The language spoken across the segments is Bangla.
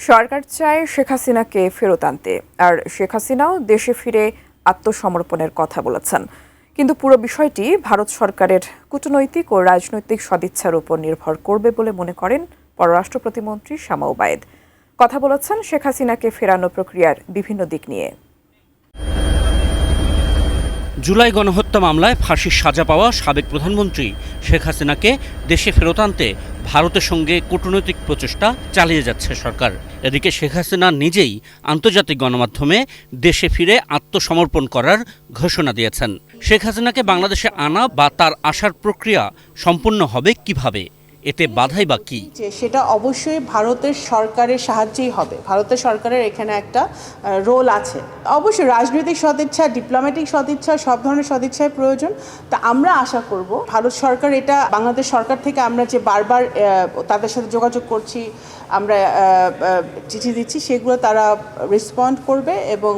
সরকার চায় শেখ হাসিনাকে ফেরত আনতে, আর শেখ হাসিনাও দেশে ফিরে আত্মসমর্পণের কথা বলেছেন। কিন্তু পুরো বিষয়টি ভারত সরকারের কূটনৈতিক ও রাজনৈতিক সদিচ্ছার উপর নির্ভর করবে বলে মনে করেন পররাষ্ট্র প্রতিমন্ত্রী শামা ওবায়েদ। কথা বলেছেন শেখ হাসিনাকে ফেরানো প্রক্রিয়ার বিভিন্ন দিক নিয়ে। জুলাই গণহত্যা মামলায় ফাঁসির সাজা পাওয়া সাবেক প্রধানমন্ত্রী শেখ হাসিনাকে দেশে ফেরত আনতে ভারতের সঙ্গে কূটনৈতিক প্রচেষ্টা চালিয়ে যাচ্ছে সরকার। এদিকে শেখ হাসিনা নিজেই আন্তর্জাতিক গণমাধ্যমে দেশে ফিরে আত্মসমর্পণ করার ঘোষণা দিয়েছেন। শেখ হাসিনাকে বাংলাদেশে আনা বা তার আসার প্রক্রিয়া সম্পূর্ণ হবে কিভাবে, এতে বাধাই বা কি? সেটা অবশ্যই ভারতের সরকারের সাহায্যেই হবে। ভারতের সরকারের এখানে একটা রোল আছে। অবশ্যই রাজনৈতিক সদিচ্ছা, ডিপ্লোম্যাটিক সদিচ্ছা, সব ধরনের সদিচ্ছায় প্রয়োজন। তা আমরা আশা করব ভারত সরকার এটা বাংলাদেশ সরকার থেকে আমরা যে বারবার তাদের সাথে যোগাযোগ করছি, আমরা চিঠি দিচ্ছি, সেগুলো তারা রেসপন্ড করবে এবং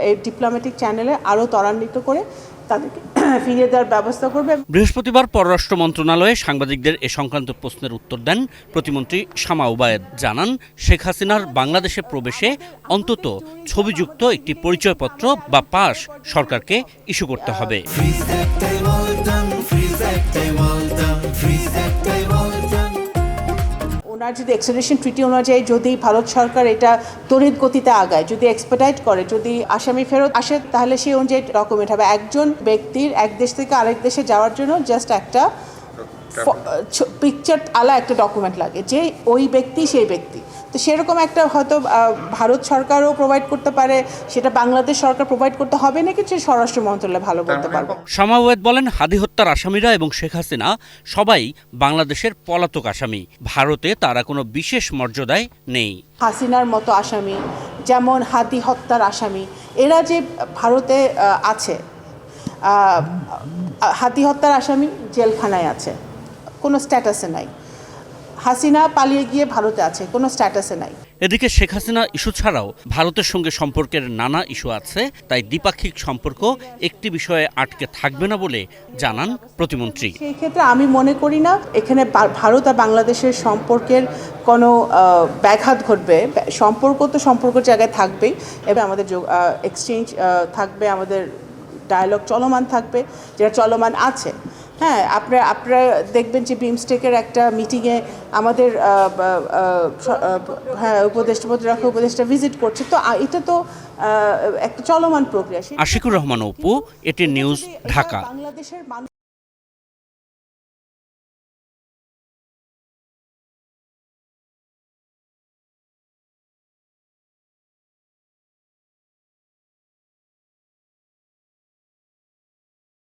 এই ডিপ্লোম্যাটিক চ্যানেলে আরও ত্বরান্বিত করে তাদেরকে ফিরিয়ে দেওয়ার ব্যবস্থা করবে। বৃহস্পতিবার পররাষ্ট্র মন্ত্রণালয়ে সাংবাদিকদের এ সংক্রান্ত প্রশ্নের উত্তর দেন প্রতিমন্ত্রী শামা ওবায়েদ। জানান, শেখ হাসিনার বাংলাদেশে প্রবেশে অন্তত ছবিযুক্ত একটি পরিচয়পত্র বা পাস সরকারকে ইস্যু করতে হবে। ওনার যদি এক্সট্রাডিশন ট্রিটি অনুযায়ী যদি ভারত সরকার এটা তড়িৎ গতিতে আগায়, যদি এক্সপেডাইট করে, যদি আসামি ফেরত আসে, তাহলে সেই অনুযায়ী ডকুমেন্ট হবে। একজন ব্যক্তির এক দেশ থেকে আরেক দেশে যাওয়ার জন্য জাস্ট একটা পিকচার আলা একটা ডকুমেন্ট লাগে যে ওই ব্যক্তি সেই ব্যক্তি। তো সেরকম একটা হয়তো ভারত সরকারও প্রোভাইড করতে পারে, সেটা বাংলাদেশ সরকার প্রোভাইড করতে হবে নাকি সে স্বরাষ্ট্র মন্ত্রণালয় ভালো বলতে পারবে। শামা ওবায়েদ বলেন, হাদি হত্যার আসামিরা এবং শেখ হাসিনা সবাই বাংলাদেশের পলাতক আসামি। ভারতে তারা কোনো বিশেষ মর্যাদায় নেই। হাসিনার মতো আসামি, যেমন হাদি হত্যার আসামি, এরা যে ভারতে আছে, হাদি হত্যার আসামি জেলখানায় আছে, কোনো স্ট্যাটাসে নাই। হাসিনা পালিয়ে গিয়ে ভারতে আছে, কোনো স্ট্যাটাসে নাই। এদিকে শেখ হাসিনা ইস্যু ছাড়াও ভারতের সঙ্গে সম্পর্কের নানা ইস্যু আছে, তাই দ্বিপাক্ষিক সম্পর্ক একটি বিষয়ে আটকে থাকবে না বলে জানান প্রতিমন্ত্রী। সেই ক্ষেত্রে আমি মনে করি না এখানে ভারত আর বাংলাদেশের সম্পর্কের কোনো ব্যাঘাত ঘটবে। সম্পর্ক তো সম্পর্কের জায়গায় থাকবেই, এবং আমাদের এক্সচেঞ্জ থাকবে, আমাদের ডায়ালগ চলমান থাকবে, যেটা চলমান আছে। হ্যাঁ, আপনারা দেখবেন যে বিমস্টেকের একটা মিটিংয়ে আমাদের প্রতিরক্ষা উপদেষ্টা ভিজিট করছে। তো এটা তো একটা চলমান প্রক্রিয়া। আশিকুর রহমান অপু, এটি নিউজ, ঢাকা। বাংলাদেশের